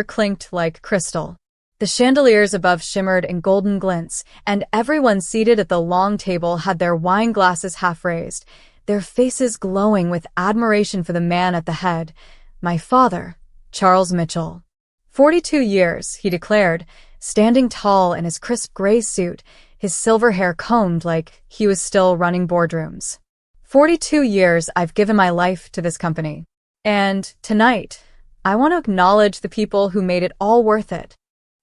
clinked like crystal. The chandeliers above shimmered in golden glints, and everyone seated at the long table had their wine glasses half raised, their faces glowing with admiration for the man at the head, my father, Charles Mitchell. 42 years, he declared, standing tall in his crisp gray suit, his silver hair combed like he was still running boardrooms. 42 years I've given my life to this company. And tonight, I want to acknowledge the people who made it all worth it.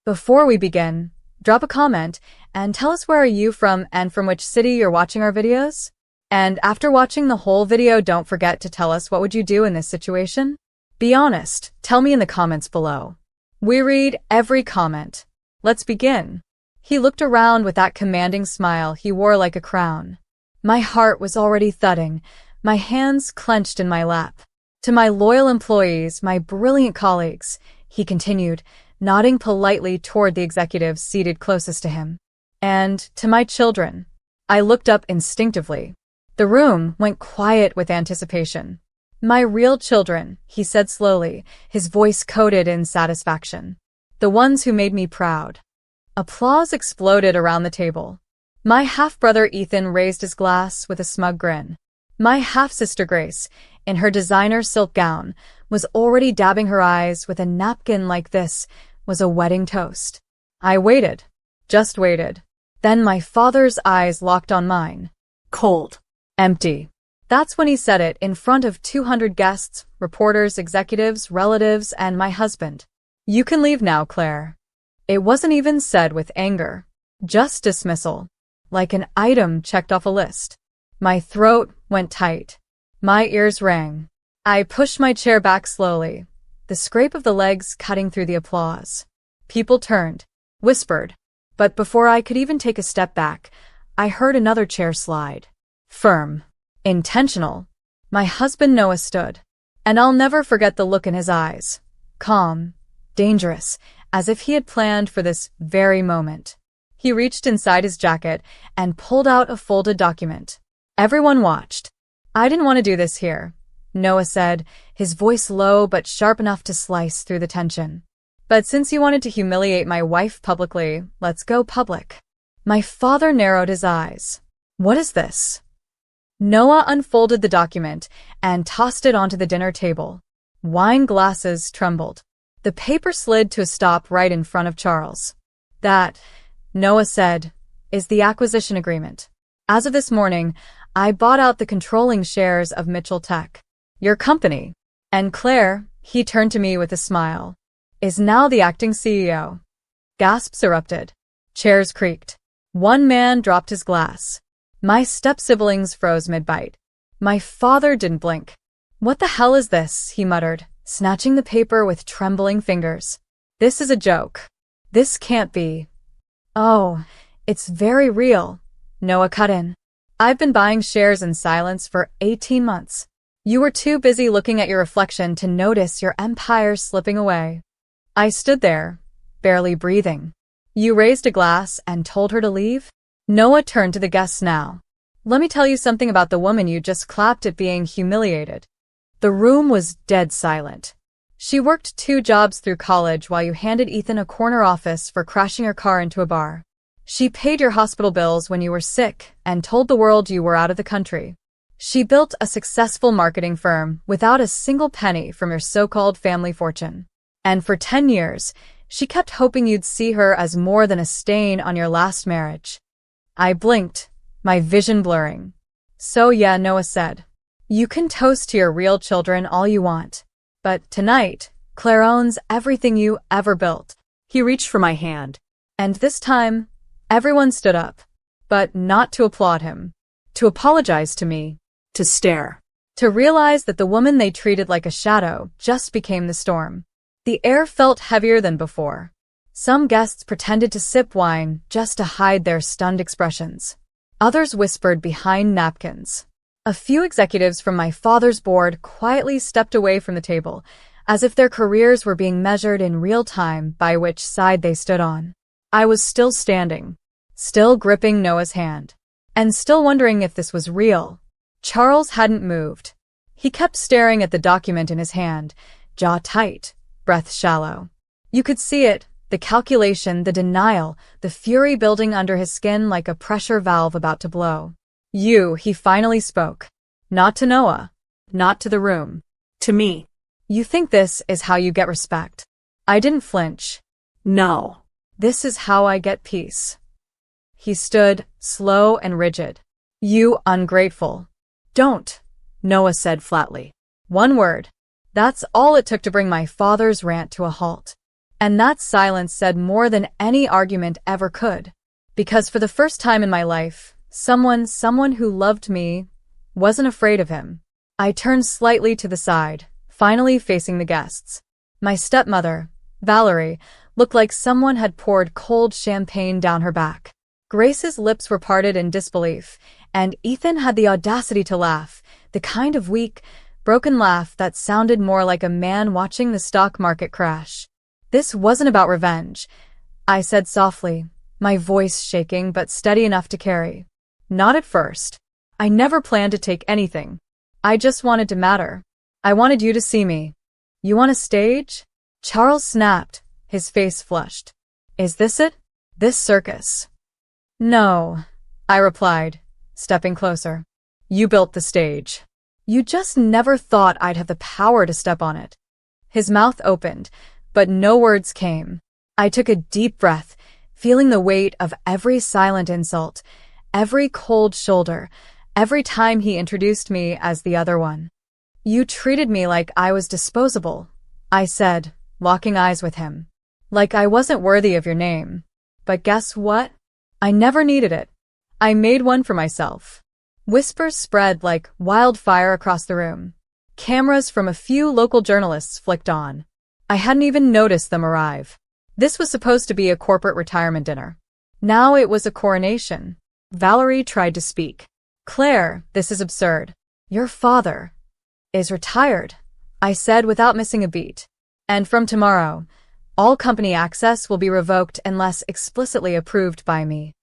Before we begin, drop a comment and tell us where are you from and from which city you're watching our videos. And after watching the whole video, don't forget to tell us what would you do in this situation? Be honest, tell me in the comments below. We read every comment. Let's begin. He looked around with that commanding smile he wore like a crown. My heart was already thudding, my hands clenched in my lap. To my loyal employees, my brilliant colleagues, he continued, nodding politely toward the executives seated closest to him. And to my children. I looked up instinctively. The room went quiet with anticipation. My real children, he said slowly, his voice coated in satisfaction. The ones who made me proud. Applause exploded around the table. My half-brother Ethan raised his glass with a smug grin. My half-sister Grace, in her designer silk gown, was already dabbing her eyes with a napkin like this was a wedding toast. I waited. Just waited. Then my father's eyes locked on mine. Cold. Empty. That's when he said it in front of 200 guests, reporters, executives, relatives, and my husband. You can leave now, Claire. It wasn't even said with anger. Just dismissal. Like an item checked off a list. My throat went tight. My ears rang. I pushed my chair back slowly, the scrape of the legs cutting through the applause. People turned, whispered, but before I could even take a step back, I heard another chair slide. Firm. Intentional. My husband Noah stood, and I'll never forget the look in his eyes. Calm, dangerous, as if he had planned for this very moment. He reached inside his jacket and pulled out a folded document. Everyone watched. I didn't want to do this here, Noah said, his voice low but sharp enough to slice through the tension. But since you wanted to humiliate my wife publicly, let's go public. My father narrowed his eyes. What is this? Noah unfolded the document and tossed it onto the dinner table. Wine glasses trembled. The paper slid to a stop right in front of Charles. That, Noah said, is the acquisition agreement. As of this morning, I bought out the controlling shares of Mitchell Tech. Your company. And Claire, he turned to me with a smile, is now the acting CEO. Gasps erupted. Chairs creaked. One man dropped his glass. My step-siblings froze mid-bite. My father didn't blink. What the hell is this? He muttered, snatching the paper with trembling fingers. This is a joke. This can't be. Oh, it's very real. Noah cut in. I've been buying shares in silence for 18 months. You were too busy looking at your reflection to notice your empire slipping away. I stood there, barely breathing. You raised a glass and told her to leave? Noah turned to the guests now. Let me tell you something about the woman you just clapped at being humiliated. The room was dead silent. She worked 2 jobs through college while you handed Ethan a corner office for crashing her car into a bar. She paid your hospital bills when you were sick and told the world you were out of the country. She built a successful marketing firm without a single penny from your so-called family fortune. And for 10 years, she kept hoping you'd see her as more than a stain on your last marriage. I blinked, my vision blurring. So yeah, Noah said. You can toast to your real children all you want. But tonight, Claire owns everything you ever built. He reached for my hand. And this time, everyone stood up. But not to applaud him. To apologize to me. To stare. To realize that the woman they treated like a shadow just became the storm. The air felt heavier than before. Some guests pretended to sip wine just to hide their stunned expressions. Others whispered behind napkins. A few executives from my father's board quietly stepped away from the table, as if their careers were being measured in real time by which side they stood on. I was still standing, still gripping Noah's hand, and still wondering if this was real. Charles hadn't moved. He kept staring at the document in his hand, jaw tight, breath shallow. You could see it, the calculation, the denial, the fury building under his skin like a pressure valve about to blow. He finally spoke. Not to Noah. Not to the room. To me. You think this is how you get respect? I didn't flinch. No. This is how I get peace. He stood, slow and rigid. You ungrateful. Don't, Noah said flatly. One word. That's all it took to bring my father's rant to a halt. And that silence said more than any argument ever could. Because for the first time in my life, someone who loved me wasn't afraid of him. I turned slightly to the side, finally facing the guests. My stepmother, Valerie, looked like someone had poured cold champagne down her back. Grace's lips were parted in disbelief, and Ethan had the audacity to laugh, the kind of weak, broken laugh that sounded more like a man watching the stock market crash. This wasn't about revenge, I said softly, my voice shaking but steady enough to carry. Not at first. I never planned to take anything. I just wanted to matter. I wanted you to see me. You want a stage? Charles snapped, his face flushed. Is this it? This circus? No, I replied, stepping closer. You built the stage. You just never thought I'd have the power to step on it. His mouth opened, but no words came. I took a deep breath, feeling the weight of every silent insult, every cold shoulder, every time he introduced me as the other one. You treated me like I was disposable, I said, locking eyes with him. Like I wasn't worthy of your name. But guess what? I never needed it. I made one for myself. Whispers spread like wildfire across the room. Cameras from a few local journalists flicked on. I hadn't even noticed them arrive. This was supposed to be a corporate retirement dinner. Now it was a coronation. Valerie tried to speak. Claire, this is absurd. Your father is retired, I said without missing a beat. And from tomorrow, all company access will be revoked unless explicitly approved by me.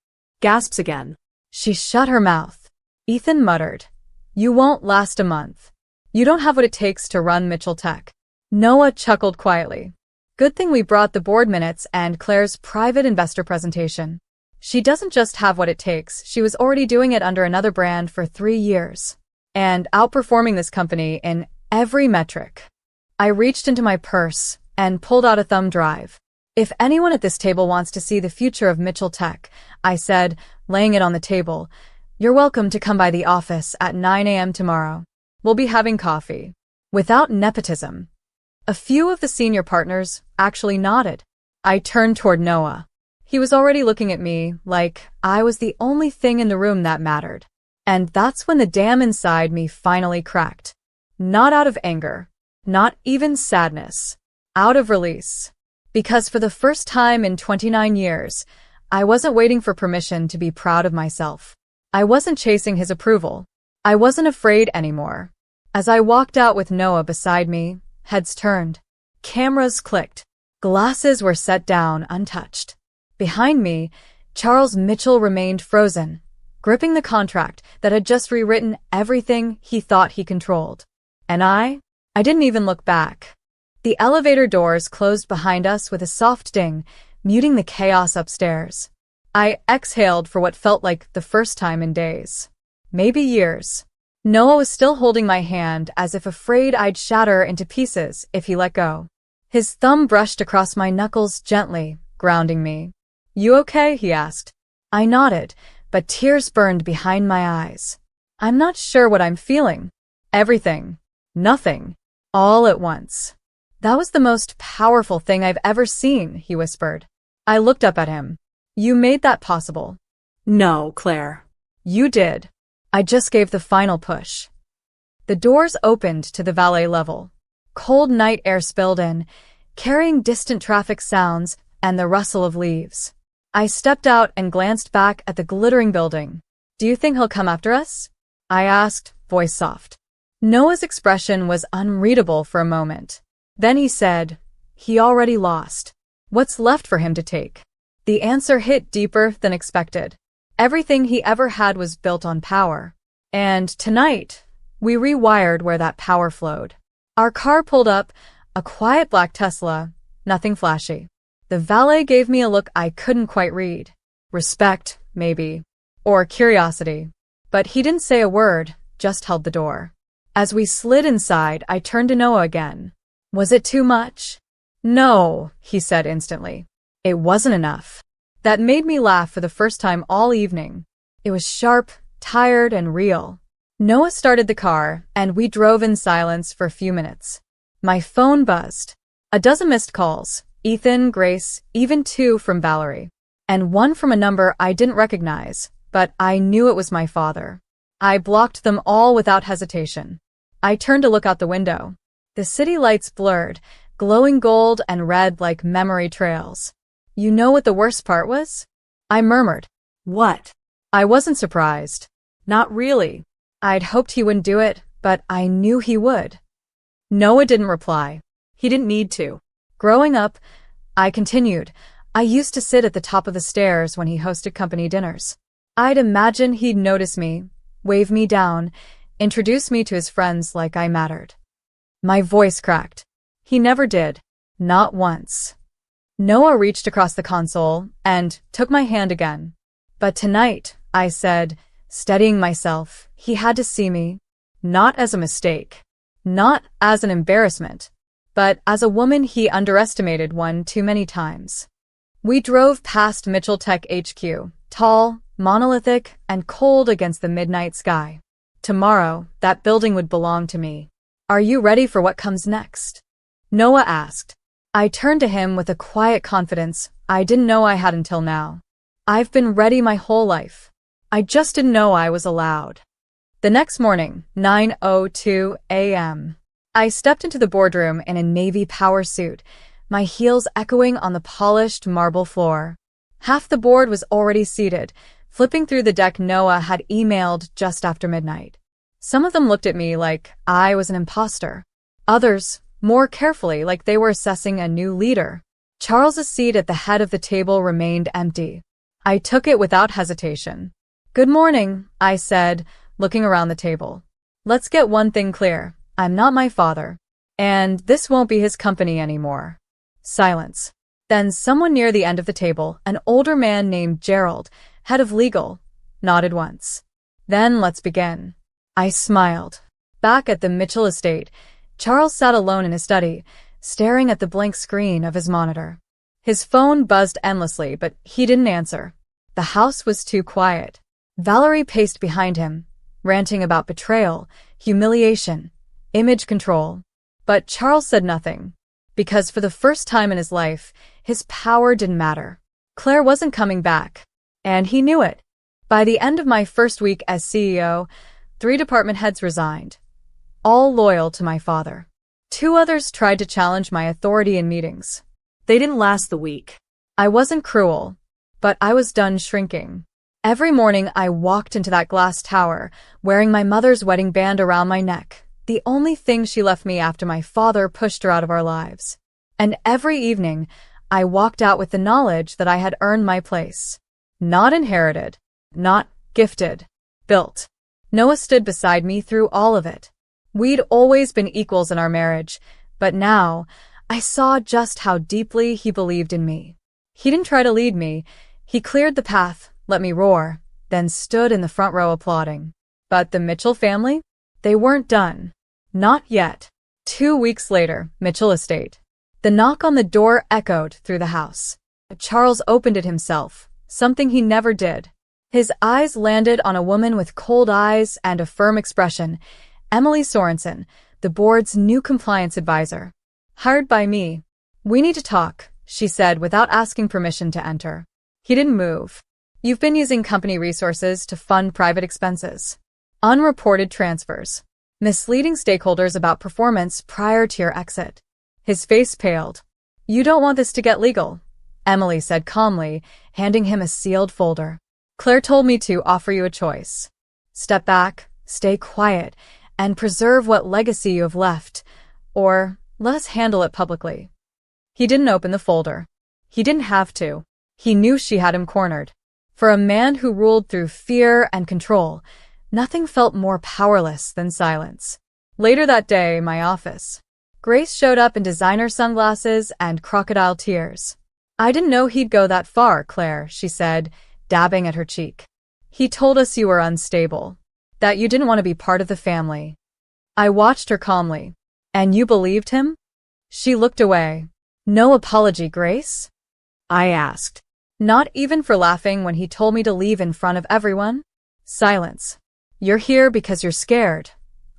Gasps again. She shut her mouth. Ethan muttered. You won't last a month. You don't have what it takes to run Mitchell Tech. Noah chuckled quietly. Good thing we brought the board minutes and Claire's private investor presentation. She doesn't just have what it takes, she was already doing it under another brand for 3 years. And outperforming this company in every metric. I reached into my purse and pulled out a thumb drive. If anyone at this table wants to see the future of Mitchell Tech, I said, laying it on the table, you're welcome to come by the office at 9 a.m. tomorrow. We'll be having coffee. Without nepotism. A few of the senior partners actually nodded. I turned toward Noah. He was already looking at me like I was the only thing in the room that mattered. And that's when the dam inside me finally cracked. Not out of anger. Not even sadness. Out of release. Because for the first time in 29 years, I wasn't waiting for permission to be proud of myself. I wasn't chasing his approval. I wasn't afraid anymore. As I walked out with Noah beside me, heads turned. Cameras clicked. Glasses were set down untouched. Behind me, Charles Mitchell remained frozen, gripping the contract that had just rewritten everything he thought he controlled. And I didn't even look back. The elevator doors closed behind us with a soft ding, muting the chaos upstairs. I exhaled for what felt like the first time in days. Maybe years. Noah was still holding my hand as if afraid I'd shatter into pieces if he let go. His thumb brushed across my knuckles gently, grounding me. You okay? He asked. I nodded, but tears burned behind my eyes. I'm not sure what I'm feeling. Everything. Nothing. All at once. That was the most powerful thing I've ever seen, he whispered. I looked up at him. You made that possible. No, Claire. You did. I just gave the final push. The doors opened to the valet level. Cold night air spilled in, carrying distant traffic sounds and the rustle of leaves. I stepped out and glanced back at the glittering building. Do you think he'll come after us? I asked, voice soft. Noah's expression was unreadable for a moment. Then he said, he already lost. What's left for him to take? The answer hit deeper than expected. Everything he ever had was built on power. And tonight, we rewired where that power flowed. Our car pulled up, a quiet black Tesla, Nothing flashy. The valet gave me a look I couldn't quite read. Respect, maybe. Or curiosity. But he didn't say a word, just held the door. As we slid inside, I turned to Noah again. Was it too much? No, he said instantly. It wasn't enough. That made me laugh for the first time all evening. It was sharp, tired, and real. Noah started the car, and we drove in silence for a few minutes. My phone buzzed. A dozen missed calls. Ethan, Grace, even 2 from Valerie. And 1 from a number I didn't recognize, but I knew it was my father. I blocked them all without hesitation. I turned to look out the window. The city lights blurred, glowing gold and red like memory trails. You know what the worst part was? I murmured. What? I wasn't surprised. Not really. I'd hoped he wouldn't do it, but I knew he would. Noah didn't reply. He didn't need to. Growing up, I continued, I used to sit at the top of the stairs when he hosted company dinners. I'd imagine he'd notice me, wave me down, introduce me to his friends like I mattered. My voice cracked. He never did. Not once. Noah reached across the console and took my hand again. But tonight, I said, steadying myself, he had to see me, not as a mistake, not as an embarrassment, but as a woman he underestimated one too many times. We drove past Mitchell Tech HQ, tall, monolithic, and cold against the midnight sky. Tomorrow, that building would belong to me. Are you ready for what comes next? Noah asked. I turned to him with a quiet confidence I didn't know I had until now. I've been ready my whole life. I just didn't know I was allowed. The next morning, 9:02 a.m., I stepped into the boardroom in a navy power suit, my heels echoing on the polished marble floor. Half the board was already seated, flipping through the deck Noah had emailed just after midnight. Some of them looked at me like I was an imposter. Others, more carefully, like they were assessing a new leader. Charles's seat at the head of the table remained empty. I took it without hesitation. Good morning, I said, looking around the table. Let's get one thing clear. I'm not my father. And this won't be his company anymore. Silence. Then someone near the end of the table, an older man named Gerald, head of legal, nodded once. Then let's begin. I smiled. Back at the Mitchell estate, Charles sat alone in his study, staring at the blank screen of his monitor. His phone buzzed endlessly, but he didn't answer. The house was too quiet. Valerie paced behind him, ranting about betrayal, humiliation, image control. But Charles said nothing, because for the first time in his life, his power didn't matter. Claire wasn't coming back, and he knew it. By the end of my first week as CEO, 3 department heads resigned, all loyal to my father. 2 others tried to challenge my authority in meetings. They didn't last the week. I wasn't cruel, but I was done shrinking. Every morning I walked into that glass tower, wearing my mother's wedding band around my neck, the only thing she left me after my father pushed her out of our lives. And every evening, I walked out with the knowledge that I had earned my place. Not inherited, not gifted, built. Noah stood beside me through all of it. We'd always been equals in our marriage, but now I saw just how deeply he believed in me. He didn't try to lead me. He cleared the path, let me roar, then stood in the front row applauding. But the Mitchell family? They weren't done. Not yet. 2 weeks later, Mitchell Estate. The knock on the door echoed through the house. Charles opened it himself, something he never did. His eyes landed on a woman with cold eyes and a firm expression, Emily Sorensen, the board's new compliance advisor. Hired by me. We need to talk, she said without asking permission to enter. He didn't move. You've been using company resources to fund private expenses. Unreported transfers. Misleading stakeholders about performance prior to your exit. His face paled. You don't want this to get legal, Emily said calmly, handing him a sealed folder. Claire told me to offer you a choice. Step back, stay quiet, and preserve what legacy you have left, or let us handle it publicly. He didn't open the folder. He didn't have to. He knew she had him cornered. For a man who ruled through fear and control, nothing felt more powerless than silence. Later that day, my office. Grace showed up in designer sunglasses and crocodile tears. I didn't know he'd go that far, Claire, she said, dabbing at her cheek. He told us you were unstable, that you didn't want to be part of the family. I watched her calmly. And you believed him? She looked away. No apology, Grace? I asked. Not even for laughing when he told me to leave in front of everyone? Silence. You're here because you're scared,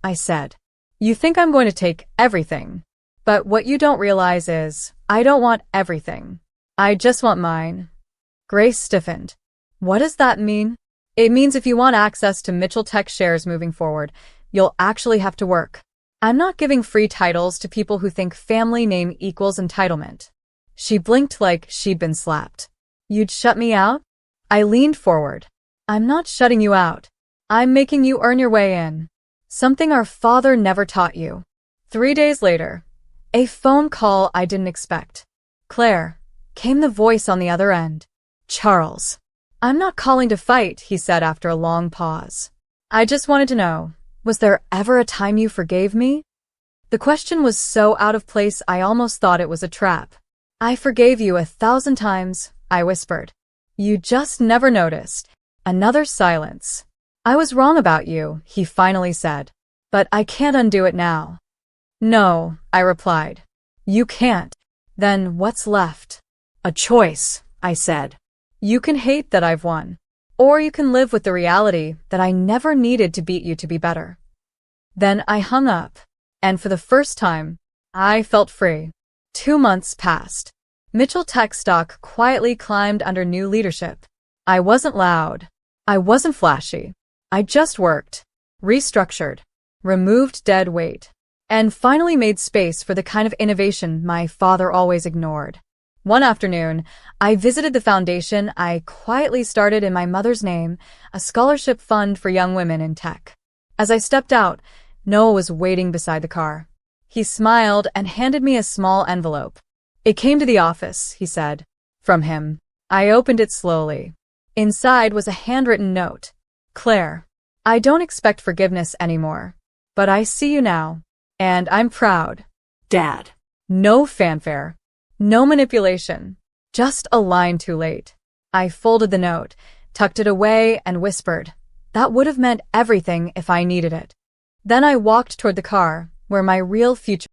I said. You think I'm going to take everything. But what you don't realize is, I don't want everything. I just want mine. Grace stiffened. What does that mean? It means if you want access to Mitchell Tech shares moving forward, you'll actually have to work. I'm not giving free titles to people who think family name equals entitlement. She blinked like she'd been slapped. You'd shut me out? I leaned forward. I'm not shutting you out. I'm making you earn your way in. Something our father never taught you. 3 days later, a phone call I didn't expect. Claire, came the voice on the other end. Charles. I'm not calling to fight, he said after a long pause. I just wanted to know, was there ever a time you forgave me? The question was so out of place I almost thought it was a trap. I forgave you 1,000 times, I whispered. You just never noticed. Another silence. I was wrong about you, he finally said. But I can't undo it now. No, I replied. You can't. Then what's left? A choice, I said. You can hate that I've won. Or you can live with the reality that I never needed to beat you to be better. Then I hung up. And for the first time, I felt free. 2 months passed. Mitchell Tech stock quietly climbed under new leadership. I wasn't loud. I wasn't flashy. I just worked, restructured, removed dead weight, and finally made space for the kind of innovation my father always ignored. One afternoon, I visited the foundation I quietly started in my mother's name, a scholarship fund for young women in tech. As I stepped out, Noah was waiting beside the car. He smiled and handed me a small envelope. It came to the office, he said. From him. I opened it slowly. Inside was a handwritten note. Claire, I don't expect forgiveness anymore, but I see you now, and I'm proud. Dad. No fanfare. No manipulation. Just a line too late. I folded the note, tucked it away, and whispered, that would have meant everything if I needed it. Then I walked toward the car, where my real future